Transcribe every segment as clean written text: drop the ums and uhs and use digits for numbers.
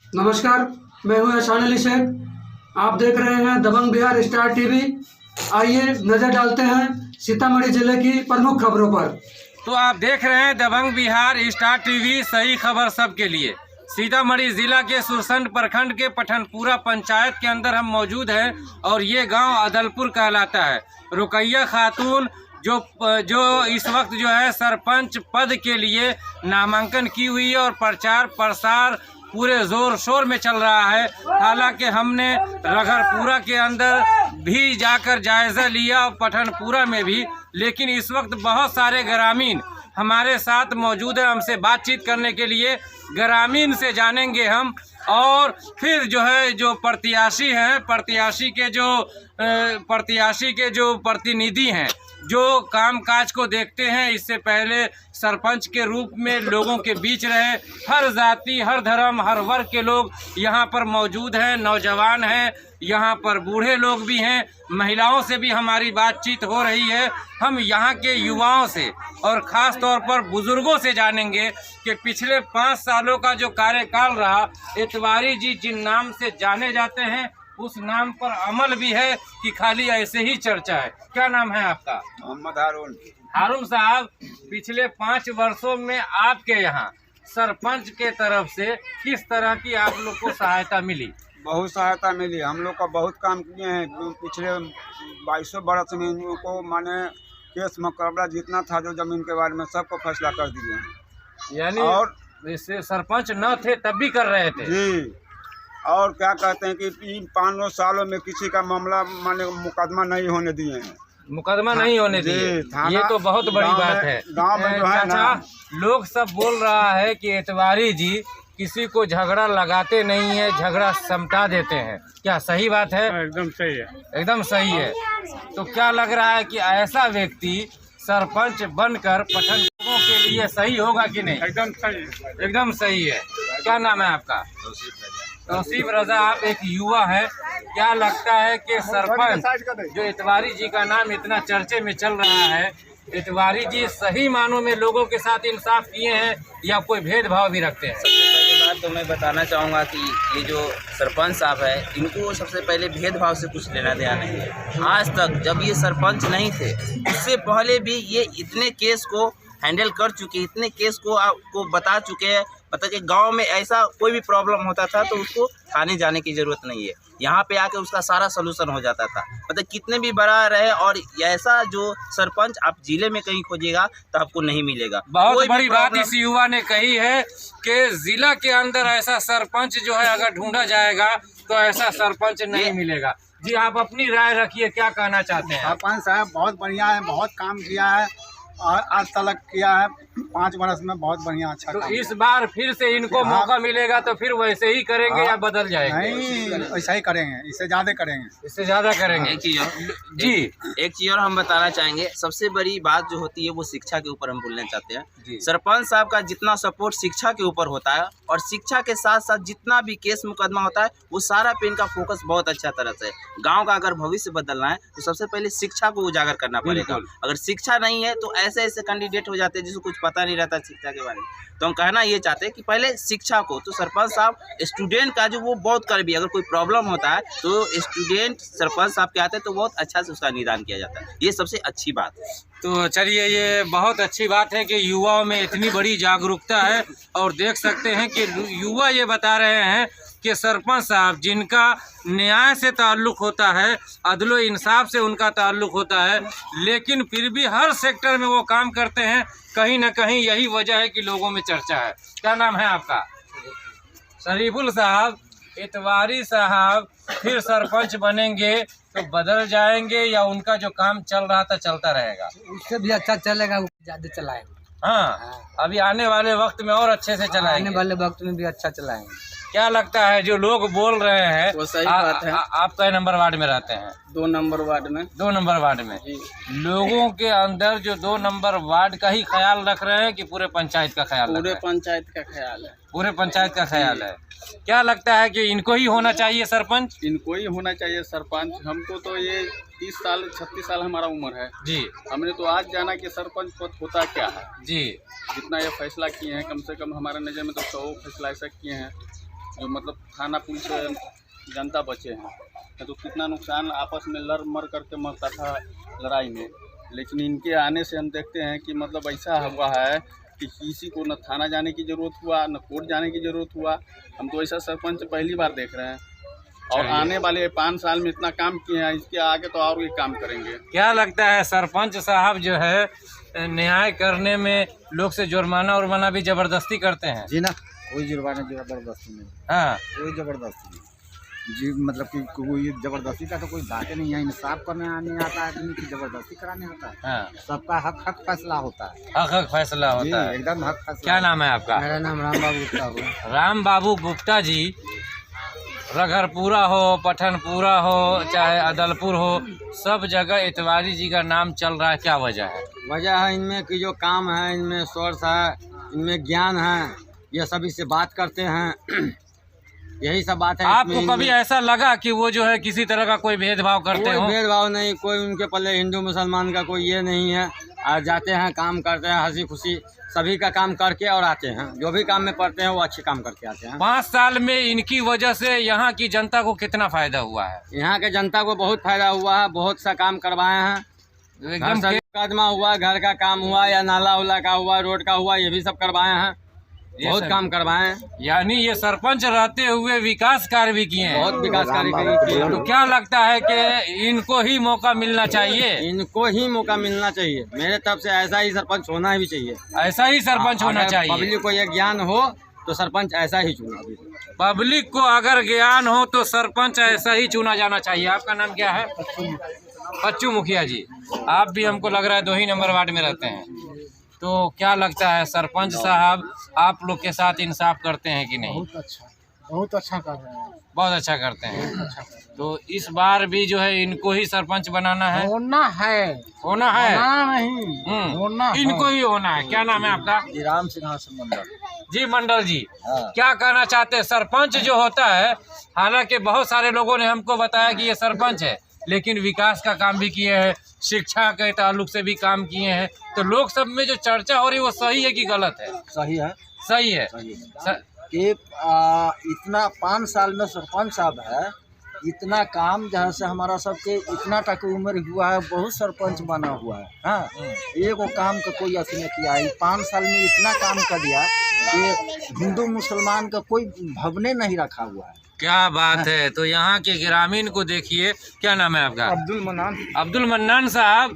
नमस्कार, मैं हूं एहसान अली शेख। आप देख रहे हैं दबंग बिहार स्टार टीवी। आइए नजर डालते हैं सीतामढ़ी जिले की प्रमुख खबरों पर। तो आप देख रहे हैं दबंग बिहार स्टार टीवी, सही खबर सबके लिए। सीतामढ़ी जिला के सुरसंड प्रखंड के पठनपुरा पंचायत के अंदर हम मौजूद हैं और ये गांव अदलपुर कहलाता है। रुकैया खातून जो इस वक्त जो है सरपंच पद के लिए नामांकन की हुई है और प्रचार प्रसार पूरे जोर शोर में चल रहा है। हालांकि हमने रघरपुरा के अंदर भी जाकर जायजा लिया और पठनपुरा में भी, लेकिन इस वक्त बहुत सारे ग्रामीण हमारे साथ मौजूद है। हमसे बातचीत करने के लिए ग्रामीण से जानेंगे हम, और फिर जो है जो प्रत्याशी हैं, प्रत्याशी के जो प्रतिनिधि हैं, जो कामकाज को देखते हैं, इससे पहले सरपंच के रूप में लोगों के बीच रहे। हर जाति, हर धर्म, हर वर्ग के लोग यहाँ पर मौजूद हैं। नौजवान हैं, यहाँ पर बूढ़े लोग भी हैं, महिलाओं से भी हमारी बातचीत हो रही है। हम यहाँ के युवाओं से और ख़ास तौर पर बुज़ुर्गों से जानेंगे कि पिछले 5 सालों का जो कार्यकाल रहा, इतवारी जी जिन नाम से जाने जाते हैं उस नाम पर अमल भी है कि खाली ऐसे ही चर्चा है। क्या नाम है आपका? मोहम्मद हारून। हारून साहब, पिछले 5 वर्षों में आपके यहाँ सरपंच के तरफ से किस तरह की आप लोग को सहायता मिली? बहुत सहायता मिली। हम लोग का बहुत काम किए हैं। पिछले 22 वर्ष में इनको माने केस मुकदमा जितना था जो जमीन के बारे में सबको फैसला कर दिए हैं। यानी और इससे सरपंच न थे तब भी कर रहे थे जी। और क्या कहते हैं कि इन 5 सालों में किसी का मामला माने मुकदमा नहीं होने दिए हैं। मुकदमा नहीं होने दिए, ये तो बहुत बड़ी बात है। गाँव में जो है ना, लोग सब बोल रहा है कि इतवारी जी किसी को झगड़ा लगाते नहीं है, झगड़ा समटा देते हैं। क्या सही बात है? एकदम सही है। एकदम सही है। तो क्या लग रहा है कि ऐसा व्यक्ति सरपंच बनकर पठन लोगों के लिए सही होगा कि नहीं? एकदम सही है। एकदम सही है। क्या नाम है आपका? तौसीफ रजा। आप एक युवा है, क्या लगता है कि सरपंच जो इतवारी जी का नाम इतना चर्चे में चल रहा है, इतवारी जी सही मानों में लोगों के साथ इंसाफ किए हैं या कोई भेदभाव भी रखते हैं? सबसे पहली बात तो मैं बताना चाहूँगा कि ये जो सरपंच साहब है, इनको सबसे पहले भेदभाव से कुछ लेना देना नहीं है। आज तक जब ये सरपंच नहीं थे, उससे पहले भी ये इतने केस को हैंडल कर चुके, इतने केस को आपको बता चुके हैं। मतलब कि गांव में ऐसा कोई भी प्रॉब्लम होता था तो उसको थाने जाने की ज़रूरत नहीं है, यहाँ पे आके उसका सारा सलूशन हो जाता था। मतलब कितने भी बड़ा रहे, और ऐसा जो सरपंच आप जिले में कहीं खोजिएगा तो आपको नहीं मिलेगा। बहुत बड़ी बात इस युवा ने कही है कि जिला के अंदर ऐसा सरपंच जो है अगर ढूंढा जाएगा तो ऐसा सरपंच नहीं मिलेगा। जी, आप अपनी राय रखिए, क्या कहना चाहते हैं? सरपंच साहब बहुत बढ़िया है, बहुत काम किया है और आज तक किया है। 5 वर्ष में बहुत बढ़िया अच्छा तो काम इस बार फिर से इनको मौका मिलेगा तो फिर वैसे ही करेंगे या बदल जाएंगे? नहीं, ऐसा ही करेंगे, इससे ज़्यादा करेंगे। इससे ज्यादा करेंगे। एक चीज़ और जी, एक चीज़ और हम बताना चाहेंगे। सबसे बड़ी बात जो होती है वो शिक्षा के ऊपर हम बोलना चाहते हैं। जी। सरपंच साहब का जितना सपोर्ट शिक्षा के ऊपर होता है, और शिक्षा के साथ साथ जितना भी केस मुकदमा होता है, वो सारा पे इनका फोकस बहुत अच्छा तरह से है। गाँव का अगर भविष्य बदलना है तो सबसे पहले शिक्षा को उजागर करना पड़ेगा। अगर शिक्षा नहीं है तो ऐसे ऐसे कैंडिडेट हो जाते हैं जिसको कुछ पता नहीं रहता शिक्षा के बारे में। तो हम कहना ये चाहते हैं कि पहले शिक्षा को, तो सरपंच साहब स्टूडेंट का जो वो बहुत कर भी, अगर कोई प्रॉब्लम होता है तो स्टूडेंट सरपंच साहब के आते हैं तो बहुत अच्छा से उसका निदान किया जाता है। ये सबसे अच्छी बात है। तो चलिए, ये बहुत अच्छी बात है कि युवाओं में इतनी बड़ी जागरूकता है। और देख सकते हैं कि युवा ये बता रहे हैं कि सरपंच साहब जिनका न्याय से ताल्लुक़ होता है, अदलो इंसाफ से उनका ताल्लुक़ होता है, लेकिन फिर भी हर सेक्टर में वो काम करते हैं। कहीं ना कहीं यही वजह है कि लोगों में चर्चा है। क्या नाम है आपका? शरीफुल साहब, इतवारी साहब फिर सरपंच बनेंगे तो बदल जाएंगे या उनका जो काम चल रहा था चलता रहेगा? उससे भी अच्छा चलेगा, ज़्यादा चलाएंगे। हाँ, अभी आने वाले वक्त में और अच्छे से चलाएंगे। आने वाले वक्त में भी अच्छा चलाएंगे। क्या लगता है जो लोग बोल रहे हैं वो सही बात है। आप कई नंबर वार्ड में रहते हैं? 2 नंबर वार्ड में। 2 नंबर वार्ड में लोगों के अंदर जो 2 नंबर वार्ड का ही ख्याल रख रहे हैं कि पूरे पंचायत का ख्याल? पूरे पंचायत का ख्याल है। पूरे पंचायत का ख्याल है। क्या लगता है कि इनको ही होना चाहिए सरपंच? इनको ही होना चाहिए सरपंच। हमको तो ये 30 साल 36 साल हमारा उम्र है जी। हमने तो आज जाना कि सरपंच पद होता क्या है। जी, जितना ये फैसला किए हैं, कम से कम हमारे नज़र में तो 100 फैसला ऐसा किए हैं जो मतलब थाना पुलिस जनता बचे हैं, तो कितना नुकसान आपस में लड़ मर करके मरता था लड़ाई में। लेकिन इनके आने से हम देखते हैं कि मतलब ऐसा हुआ है कि किसी को न थाना जाने की ज़रूरत हुआ, न कोर्ट जाने की ज़रूरत हुआ। हम तो ऐसा सरपंच पहली बार देख रहे हैं, और आने वाले 5 साल में इतना काम किए हैं, इसके आगे तो और भी काम करेंगे। क्या लगता है सरपंच साहब जो है न्याय करने में लोग से जुर्माना उर्माना भी जबरदस्ती करते हैं? जी ना, कोई जुर्माना जबरदस्ती नहीं, हाँ, कोई जबरदस्ती नहीं जी। मतलब कि कोई जबरदस्ती का तो कोई बात नहीं है। इंसाफ करने आने आता है आदमी की, जबरदस्ती कराने आता है। हाँ, सबका हक फैसला होता है। हक फैसला जी, होता है। एकदम हक फैसला। क्या नाम है आपका? मेरा नाम राम बाबू गुप्ता हुआ। राम बाबू गुप्ता जी, रघरपुरा हो, पठनपुरा हो, चाहे अदलपुर हो, सब जगह इतवारी जी का नाम चल रहा है। क्या वजह है? वजह है इनमें कि जो काम है, इनमें सोर्स है, इनमें ज्ञान है, ये सभी से बात करते हैं। यही सब बात है। आपको कभी ऐसा लगा कि वो जो है किसी तरह का कोई भेदभाव करते हो? कोई भेदभाव नहीं, कोई उनके पल्ले हिंदू मुसलमान का कोई ये नहीं है। आ जाते हैं, काम करते हैं, हंसी खुशी सभी का काम करके और आते हैं। जो भी काम में पड़ते हैं वो अच्छे काम करके आते हैं। 5 साल में इनकी वजह से यहाँ की जनता को कितना फायदा हुआ है? यहाँ के जनता को बहुत फायदा हुआ है, बहुत सा काम करवाए हैं। एकदम मुकदमा हुआ, घर का काम हुआ, या नाला उला का हुआ, रोड का हुआ, ये भी सब करवाए हैं। बहुत काम करवाए हैं। यानी ये सरपंच रहते हुए विकास कार्य भी किए हैं। बहुत विकास कार्य किए हैं। तो क्या लगता है कि इनको ही मौका मिलना चाहिए? इनको ही मौका मिलना चाहिए। मेरे तरफ से ऐसा ही सरपंच होना भी चाहिए। ऐसा ही सरपंच होना चाहिए। पब्लिक को ये ज्ञान हो तो सरपंच ऐसा ही चुना। पब्लिक को अगर ज्ञान हो तो सरपंच ऐसा ही चुना जाना चाहिए। आपका नाम क्या है? बच्चू मुखिया जी। आप भी हमको लग रहा है 2 ही नंबर वार्ड में रहते हैं। तो क्या लगता है सरपंच साहब आप लोग के साथ इंसाफ करते हैं कि नहीं? बहुत अच्छा कर रहे हैं। बहुत अच्छा करते हैं। तो इस बार भी जो है इनको ही सरपंच बनाना है? होना है, होना है नहीं होना है। इनको ही होना है। क्या नाम है आपका? राम सिंहासन मंडल। जी मंडल जी, क्या कहना चाहते हैं? सरपंच जो होता है, हालांकि बहुत सारे लोगों ने हमको बताया कि ये सरपंच है, लेकिन विकास का काम भी किए हैं, शिक्षा के ताल्लुक से भी काम किए हैं। तो लोग सब में जो चर्चा हो रही है वो सही है कि गलत है? सही है, सही है। कि इतना 5 साल में सरपंच साहब है, इतना काम जहाँ से हमारा सबके इतना तक उम्र हुआ है, बहुत सरपंच बना हुआ है। हाँ, एगो काम का कोई असर नहीं किया है। 5 साल में इतना काम कर दिया कि हिंदू मुसलमान का कोई भवने नहीं रखा हुआ है। क्या बात है। तो यहाँ के ग्रामीण को देखिए। क्या नाम है आपका? अब्दुल मन्नान। अब्दुल मन्नान साहब,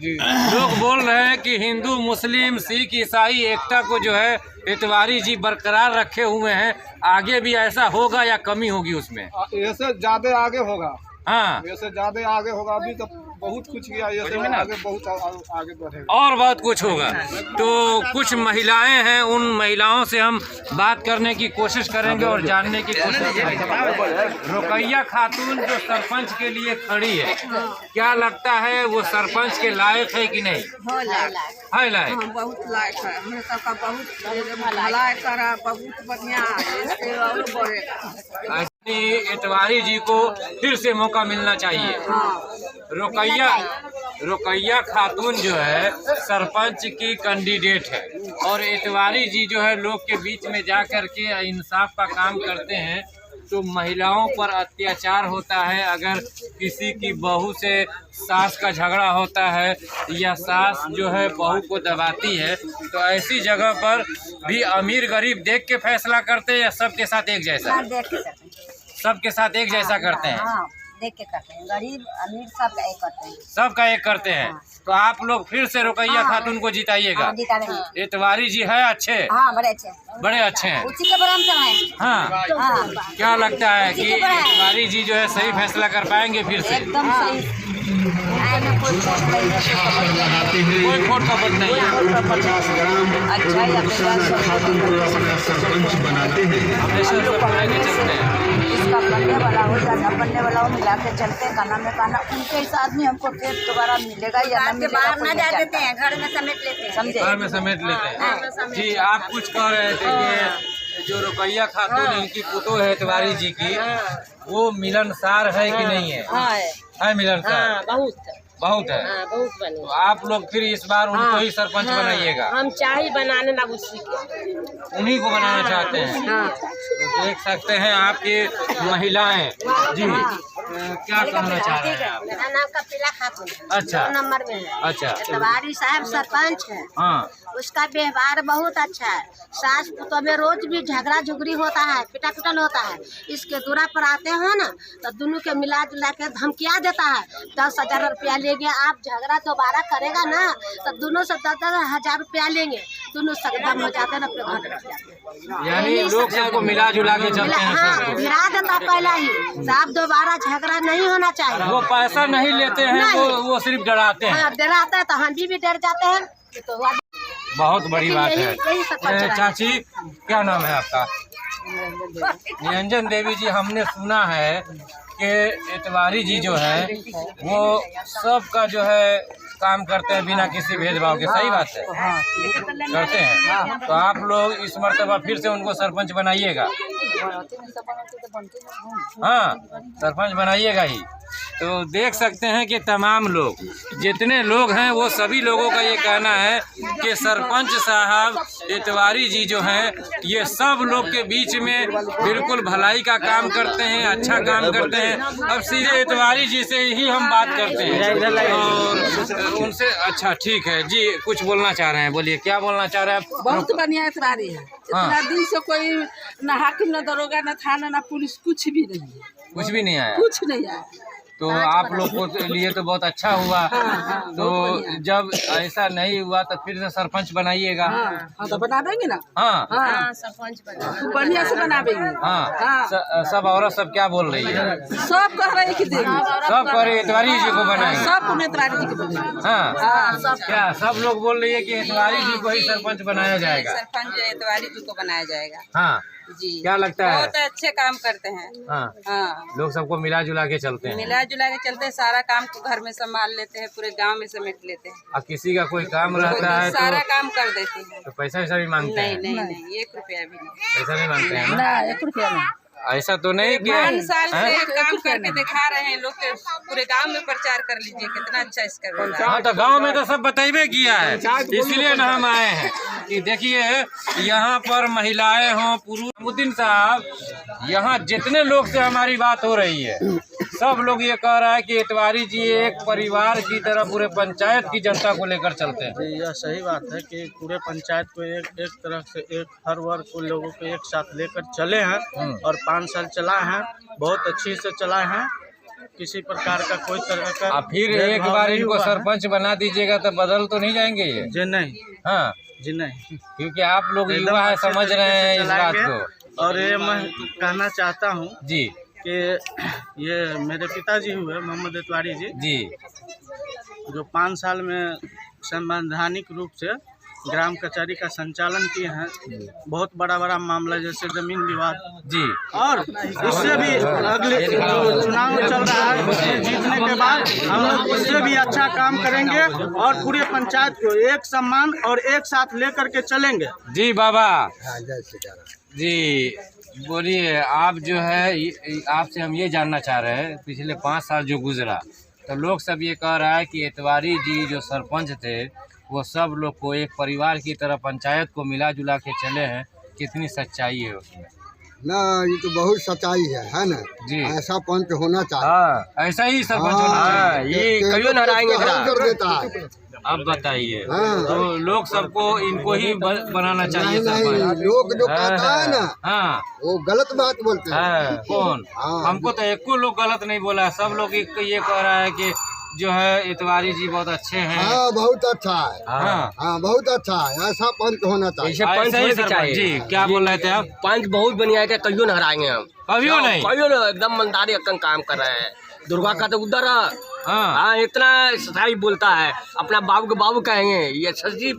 लोग बोल रहे हैं कि हिंदू मुस्लिम सिख ईसाई एकता को जो है इतवारी जी बरकरार रखे हुए हैं। आगे भी ऐसा होगा या कमी होगी उसमें? ऐसे ज्यादा आगे होगा। हाँ, ऐसे ज्यादा आगे होगा। अभी तो बहुत कुछ किया, ऐसे आगे बहुत आगे बढ़ेगा और बहुत कुछ होगा। तो कुछ महिलाएं हैं, उन महिलाओं से हम बात करने की कोशिश करेंगे और जानने की कोशिश करेंगे। रुकैया खातून जो सरपंच के लिए खड़ी है, क्या लगता है वो सरपंच के लायक है कि नहीं? है लायक। बहुत लायक है। हमें सबका बहुत भलाई करा, बहुत बढ़िया है। इससे और बढ़ेगा। इतवारी जी को फिर से मौका मिलना चाहिए। रुकैया खातून जो है सरपंच की कैंडिडेट है, और इतवारी जी जो है लोग के बीच में जा कर के इंसाफ का काम करते हैं। तो महिलाओं पर अत्याचार होता है, अगर किसी की बहू से सास का झगड़ा होता है या सास जो है बहू को दबाती है, तो ऐसी जगह पर भी अमीर गरीब देख के फैसला करते हैं या सबके साथ एक जैसा? सबके साथ एक जैसा करते हैं। हाँ, देख के करते हैं। गरीब अमीर सब एक करते हैं। सबका एक करते हैं। तो आप लोग फिर से रुकैया खातून को जिताइएगा। इतवारी जी है अच्छे? हाँ, बड़े अच्छे, बड़े अच्छे हैं। उसी के बराम से हैं। हाँ, क्या लगता है कि इतवारी जी जो है सही फैसला कर पाएंगे फिर से? एकदम सही। कोई खोट का बात नहीं है। इसका बनने वाला हो या न बनने वाला हो, मिला के चलते खाना में खाना उनके साथ में हमको फिर दोबारा मिलेगा या न मिलेगा। बाहर न जा देते हैं, घर में समेट लेते हैं। समझे? घर में समेट लेते हैं। जी, आप कुछ कह रहे थे कि जो रुकैया खातून इनकी पुतो है इतवारी जी की, वो मिलनसार है कि नहीं है? है मिलनसार। बहुत है। हाँ, बहुत बने। तो आप लोग फिर इस बार उनको ही सरपंच बनाइएगा? हम चाहे बनाने ना उसी के, उन्हीं को बनाना चाहते हैं। हाँ। तो देख सकते हैं आपकी महिलाएं जी क्या कहना चाह रहे हैं आप? मेरा नाम कपिला खातून है। अच्छा। 2 नंबर में है। अच्छा। इतवारी साहब सरपंच है। हाँ। उसका व्यवहार बहुत अच्छा है। सास पुतों में रोज भी झगड़ा झुगड़ी होता है, पिटा पिटल होता है। इसके दूरा पर आते हो ना तो दोनों के मिला जुला के धमकिया देता है, 10,000 रुपया लेंगे, आप झगड़ा दोबारा करेगा ना तो दोनों से 10,000 रुपया लेंगे। दोनों सकदम हो जाते हैं, अपने घर बैठ जाते हैं। यानी लोग सबको मिला जुला के चलते हैं। हाँ, गिरा देता पहला ही। साहब दोबारा झगड़ा नहीं होना चाहिए। वो पैसा नहीं लेते हैं, वो सिर्फ डराते हैं। हाँ, डराता है तो हम भी डर जाते हैं। तो बहुत बड़ी बात है। यही सरपंच है। चाची क्या नाम है आपका? निरंजन देवी जी, हमने सुना है कि इतवारी जी जो है वो सबका जो है काम करते हैं बिना किसी भेदभाव के। सही बात है? करते हैं। तो आप लोग इस मर्तबा फिर से उनको सरपंच बनाइएगा? हाँ, सरपंच बनाइएगा ही। तो देख सकते हैं कि तमाम लोग जितने लोग हैं वो सभी लोगों का ये कहना है कि सरपंच साहब इतवारी जी जो हैं ये सब लोग के बीच में बिल्कुल भलाई का काम करते हैं, अच्छा काम करते हैं। अब सीधे इतवारी जी से ही हम बात करते हैं और उनसे। अच्छा, ठीक है जी, कुछ बोलना चाह रहे हैं, बोलिए क्या बोलना चाह रहे हैं आप? बहुत बढ़िया इतवारी है। इतना दिन से कोई न हाकिम न दरोगा न थाना न पुलिस कुछ भी नहीं है। कुछ भी नहीं आया? कुछ नहीं आया। तो आप लोग को लिए तो बहुत अच्छा हुआ। तो जब ऐसा नहीं हुआ तो फिर से सरपंच बनाइएगा। हाँ, तो बना देंगे ना। हाँ, सरपंच बना बढ़िया से बना देंगे। हाँ। सब औरत सब क्या बोल रही है? सब कह रहे हैं कि देंगे। सब कह रहे इतवारी जी को बनाएंगे। सब इतवारी जी को बनाएंगे। हाँ, क्या सब लोग बोल रही है कि इतवारी जी को ही सरपंच बनाया जाएगा? सरपंच इतवारी जी को बनाया जाएगा हाँ जी। क्या लगता है? बहुत अच्छे काम करते हैं। हाँ, लोग सबको मिला जुला के चलते हैं। मिला जुला के चलते हैं, सारा काम को घर में संभाल लेते हैं, पूरे गांव में समेट लेते हैं। और किसी का कोई काम रहता है सारा तो काम कर देते हैं। तो पैसा वैसा भी मांगते हैं? नहीं, 1 रुपया भी नहीं। पैसा नहीं मांगते हैं ना? 1 रुपया नहीं। ऐसा तो नहीं कि 5 साल से काम करके दिखा रहे हैं लोग के, पूरे गांव में प्रचार कर लीजिए कितना अच्छा इसका व्यवहार। हाँ, तो गांव में तो सब बताइए किया है, इसलिए ना हम आए हैं कि देखिए यहाँ पर महिलाएं हों, पुरुष। मुद्दीन साहब, यहाँ जितने लोग से हमारी बात हो रही है सब लोग ये कह रहा है कि इतवारी जी एक परिवार की तरह पूरे पंचायत की जनता को लेकर चलते हैं। यह सही बात है कि पूरे पंचायत को एक तरह से हर वर्ग को लोगों को एक साथ लेकर चले हैं और 5 साल चलाए हैं, बहुत अच्छी से चलाए हैं। किसी प्रकार का कोई तरह का फिर एक बार इनको सरपंच बना दीजिएगा तो बदल तो नहीं जाएंगे ये? जी नहीं। हाँ जी नहीं, क्योंकि आप लोग युवा है, समझ रहे हैं इस बात को। और ये मैं कहना चाहता हूँ जी कि ये मेरे पिताजी हुए मोहम्मद इतवारी जी, जो 5 साल में संवैधानिक रूप से ग्राम कचहरी का संचालन किए हैं। बहुत बड़ा मामला जैसे जमीन विवाद जी, और इससे भी अगले जो चुनाव चल रहा है उसमें जीतने के बाद हम लोग इससे भी अच्छा काम करेंगे और पूरे पंचायत को एक सम्मान और एक साथ लेकर के चलेंगे। जी बाबा जी, बोलिए आप जो है आपसे हम ये जानना चाह रहे हैं, पिछले 5 साल जो गुजरा तो लोग सब ये कह रहा है कि इतवारी जी जो सरपंच थे वो सब लोग को एक परिवार की तरह पंचायत को मिला जुला के चले हैं। कितनी सच्चाई है उसमें? ना, ये तो बहुत सच्चाई है ना जी। ऐसा पंच होना चाहिए। हाँ, ऐसा ही सरपंच होना चाहिए। ये कभी हराएंगे कर देता है। अब बताइए, तो लोग सबको इनको ही बनाना चाहिए नहीं, लोग जो कहता है ना हाँ वो गलत बात बोलते हैं। कौन? हमको तो एको लोग गलत नहीं बोला है, सब लोग ये कह रहा है कि जो है इतवारी जी बहुत अच्छे हैं। हाँ, बहुत अच्छा है। हाँ, बहुत अच्छा है। ऐसा पंच होना चाहिए। जी क्या बोल रहे थे आप? पंच बहुत बढ़िया है, कहियो न हराएंगे हम। कहियो नहीं? कहियो न, एकदम ईमानदारी काम कर रहे हैं। दुर्गा का तो उधर हाँ, इतना सच्चाई बोलता है, अपना बाबू के बाबू कहेंगे, ये सच्ची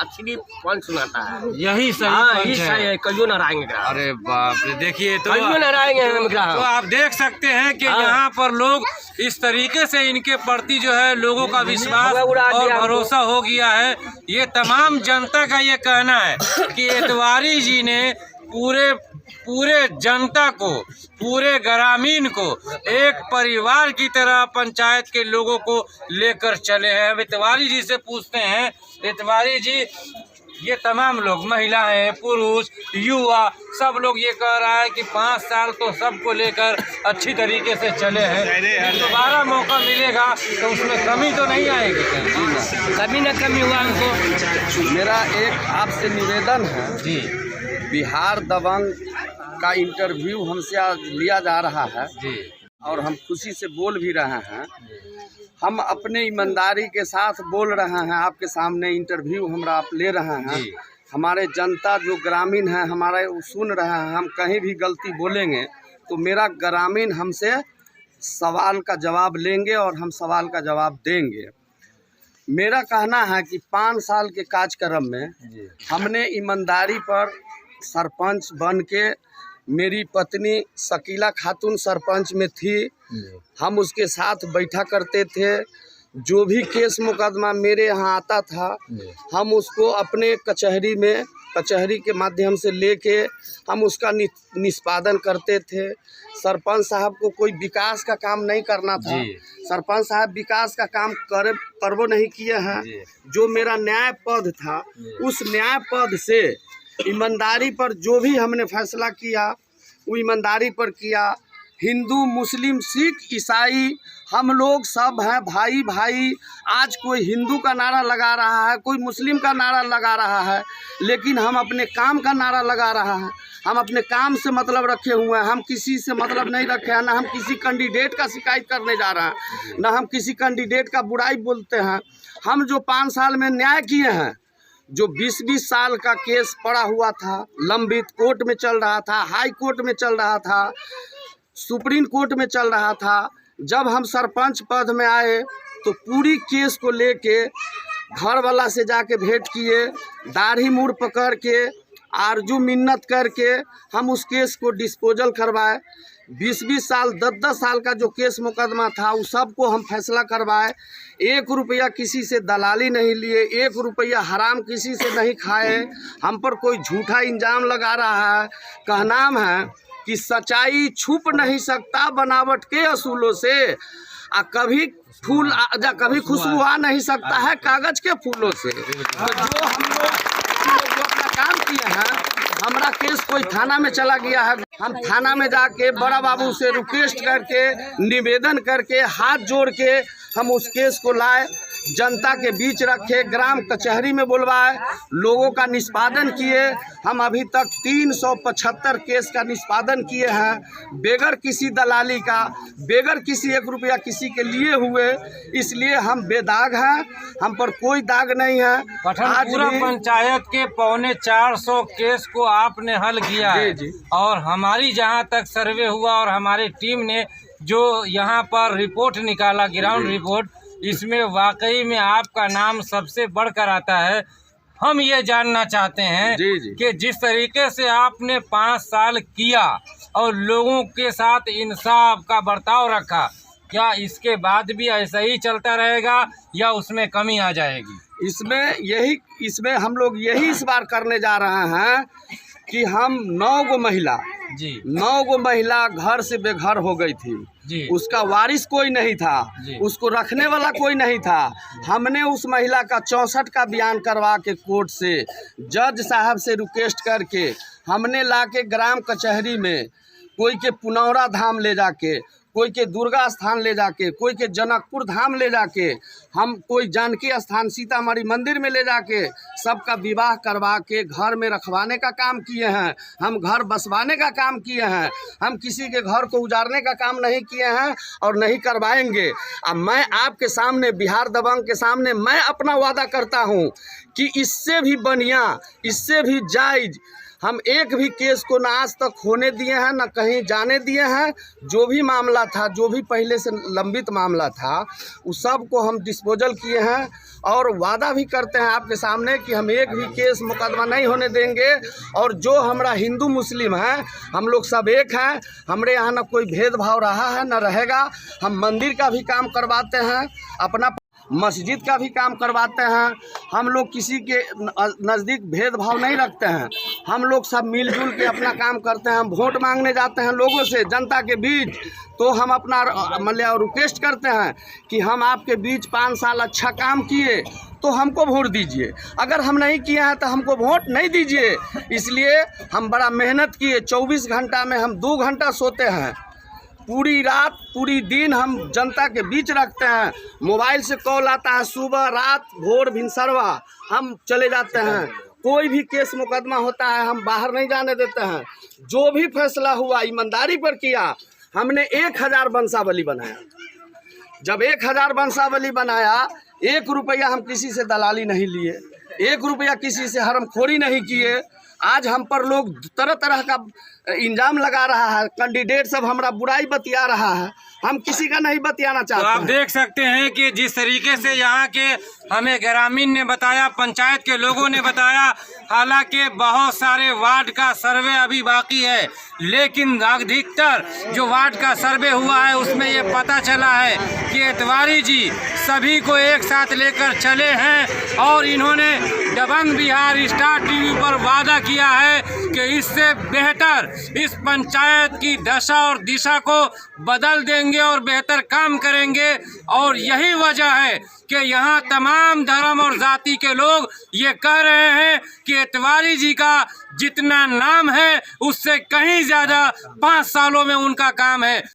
अच्छी पंच सुनाता है। यही सही है, कहियो न हराएंगे। अरे बाप रे, देखिए तो कहियो न हराएंगे। तो आप देख सकते हैं कि यहाँ पर लोग इस तरीके से इनके प्रति जो है लोगों का विश्वास और भरोसा हो गया है। ये तमाम जनता का ये कहना है कि इतवारी जी ने पूरे पूरे जनता को, पूरे ग्रामीण को एक परिवार की तरह पंचायत के लोगों को लेकर चले हैं। अब इतवारी जी से पूछते हैं, इतवारी जी ये तमाम लोग, महिलाएं, पुरुष, युवा, सब लोग ये कह रहा है कि 5 साल तो सबको लेकर अच्छी तरीके से चले हैं, दोबारा मौका मिलेगा तो उसमें कमी तो नहीं आएगी? कभी न कमी हुआ हमको। मेरा एक आपसे निवेदन है जी, बिहार दबंग का इंटरव्यू हमसे आज लिया जा रहा है जी, और हम खुशी से बोल भी रहे हैं। हम अपने ईमानदारी के साथ बोल रहे हैं, आपके सामने इंटरव्यू हमरा आप ले रहे हैं। हमारे जनता जो ग्रामीण है हमारे वो सुन रहे हैं। हम कहीं भी गलती बोलेंगे तो मेरा ग्रामीण हमसे सवाल का जवाब लेंगे और हम सवाल का जवाब देंगे। मेरा कहना है कि 5 साल के कार्यक्रम में हमने ईमानदारी पर सरपंच बन के, मेरी पत्नी शकीला खातून सरपंच में थी, हम उसके साथ बैठा करते थे। जो भी केस मुकदमा मेरे यहाँ आता था हम उसको अपने कचहरी के माध्यम से लेके हम उसका निष्पादन करते थे। सरपंच साहब को कोई विकास का काम नहीं करना था, सरपंच साहब विकास का काम करवो नहीं किए हैं। जो मेरा न्याय पद था उस न्याय पद से ईमानदारी पर जो भी हमने फैसला किया वो ईमानदारी पर किया। हिंदू, मुस्लिम, सिख, ईसाई हम लोग सब हैं भाई भाई। आज कोई हिंदू का नारा लगा रहा है, कोई मुस्लिम का नारा लगा रहा है, लेकिन हम अपने काम का नारा लगा रहा है। हम अपने काम से मतलब रखे हुए हैं, हम किसी से मतलब नहीं रखे हैं। ना हम किसी कैंडिडेट का शिकायत करने जा रहे हैं, ना हम किसी कैंडिडेट का बुराई बोलते हैं। हम जो 5 साल में न्याय किए हैं, जो 20-20 साल का केस पड़ा हुआ था, लंबित कोर्ट में चल रहा था, हाई कोर्ट में चल रहा था, सुप्रीम कोर्ट में चल रहा था। जब हम सरपंच पद में आए तो पूरी केस को लेके घर वाला से जाके भेंट किए, दाढ़ी मूड़ पकड़ के, आरजू मिन्नत करके हम उस केस को डिस्पोजल करवाए। 20-20 साल, 10-10 साल का जो केस मुकदमा था उस सब को हम फैसला करवाए। 1 रुपया किसी से दलाली नहीं लिए, 1 रुपया हराम किसी से नहीं खाए। हम पर कोई झूठा इल्ज़ाम लगा रहा है। कहनाम है कि सच्चाई छुप नहीं सकता बनावट के असूलों से, कभी खुशबू आ नहीं सकता है कागज के फूलों से। तो जो हम लोग जो अपना काम किए हैं, हमारा केस कोई थाना में चला गया है, हम थाना में जाके बड़ा बाबू से रिक्वेस्ट करके, निवेदन करके, हाथ जोड़ के हम उस केस को लाए, जनता के बीच रखे, ग्राम कचहरी में बुलवाए, लोगों का निष्पादन किए। हम अभी तक 375 केस का निष्पादन किए हैं, बेगर किसी दलाली का, बेगर किसी 1 रुपया किसी के लिए हुए। इसलिए हम बेदाग हैं, हम पर कोई दाग नहीं है। पठनपुरा पंचायत के 450 केस को आपने हल किया है। और हमारी जहां तक सर्वे हुआ और हमारी टीम ने जो यहाँ पर रिपोर्ट निकाला, ग्राउंड रिपोर्ट, इसमें वाकई में आपका नाम सबसे बढ़कर आता है। हम ये जानना चाहते हैं कि जिस तरीके से आपने 5 साल किया और लोगों के साथ इंसाफ का बर्ताव रखा, क्या इसके बाद भी ऐसा ही चलता रहेगा या उसमें कमी आ जाएगी? इसमें हम लोग यही इस बार करने जा रहे हैं कि हम 9 गो महिला घर से बेघर हो गई थी। उसका वारिस कोई नहीं था, उसको रखने वाला कोई नहीं था। हमने उस महिला का 64 का बयान करवा के कोर्ट से, जज साहब से रिक्वेस्ट करके हमने लाके ग्राम कचहरी में, कोई के पुनौरा धाम ले जाके, कोई के दुर्गा स्थान ले जाके, कोई के जनकपुर धाम ले जाके, हम कोई जानकी स्थान सीतामढ़ी मंदिर में ले जाके सबका विवाह करवा के घर में रखवाने का काम किए हैं। हम घर बसवाने का काम किए हैं। हम किसी के घर को उजाड़ने का काम नहीं किए हैं और नहीं करवाएंगे। अब मैं आपके सामने, बिहार दबंग के सामने, मैं अपना वादा करता हूं कि इससे भी बढ़िया, इससे भी जायज़ हम एक भी केस को ना आज तक होने दिए हैं, ना कहीं जाने दिए हैं। जो भी मामला था, जो भी पहले से लंबित मामला था, उस सब को हम डिस्पोजल किए हैं और वादा भी करते हैं आपके सामने कि हम एक भी केस मुकदमा नहीं होने देंगे। और जो हमारा हिंदू मुस्लिम है, हम लोग सब एक हैं। हमारे यहाँ ना कोई भेदभाव रहा है ना रहेगा। हम मंदिर का भी काम करवाते हैं, अपना मस्जिद का भी काम करवाते हैं। हम लोग किसी के नज़दीक भेदभाव नहीं रखते हैं। हम लोग सब मिलजुल के अपना काम करते हैं। हम वोट मांगने जाते हैं लोगों से, जनता के बीच, तो हम अपना मतलब रिक्वेस्ट करते हैं कि हम आपके बीच 5 साल अच्छा काम किए तो हमको वोट दीजिए, अगर हम नहीं किए हैं तो हमको वोट नहीं दीजिए। इसलिए हम बड़ा मेहनत किए, 24 घंटा में हम 2 घंटा सोते हैं, पूरी रात पूरी दिन हम जनता के बीच रखते हैं। मोबाइल से कॉल आता है, सुबह रात भोर भिनसरवा हम चले जाते हैं। कोई भी केस मुकदमा होता है हम बाहर नहीं जाने देते हैं। जो भी फैसला हुआ ईमानदारी पर किया। हमने 1000 वंशावली बनाया। जब 1000 वंशावली बनाया, 1 रुपया हम किसी से दलाली नहीं लिए, 1 रुपया किसी से हरामखोरी नहीं किए। आज हम पर लोग तरह तरह का इल्जाम लगा रहा है, कैंडिडेट सब हमारा बुराई बतिया रहा है, हम किसी का नहीं बतियाना चाहते। तो आप देख सकते हैं कि जिस तरीके से यहाँ के हमें ग्रामीण ने बताया, पंचायत के लोगों ने बताया, हालांकि बहुत सारे वार्ड का सर्वे अभी बाकी है, लेकिन अधिकतर जो वार्ड का सर्वे हुआ है उसमें ये पता चला है कि तिवारी जी सभी को एक साथ लेकर चले हैं और इन्होंने दबंग बिहार स्टार टीवी पर वादा किया है कि इससे बेहतर इस पंचायत की दशा और दिशा को बदल देंगे और बेहतर काम करेंगे। और यही वजह है कि यहाँ तमाम धर्म और जाति के लोग ये कह रहे हैं कि तिवारी जी का जितना नाम है उससे कहीं ज़्यादा 5 सालों में उनका काम है।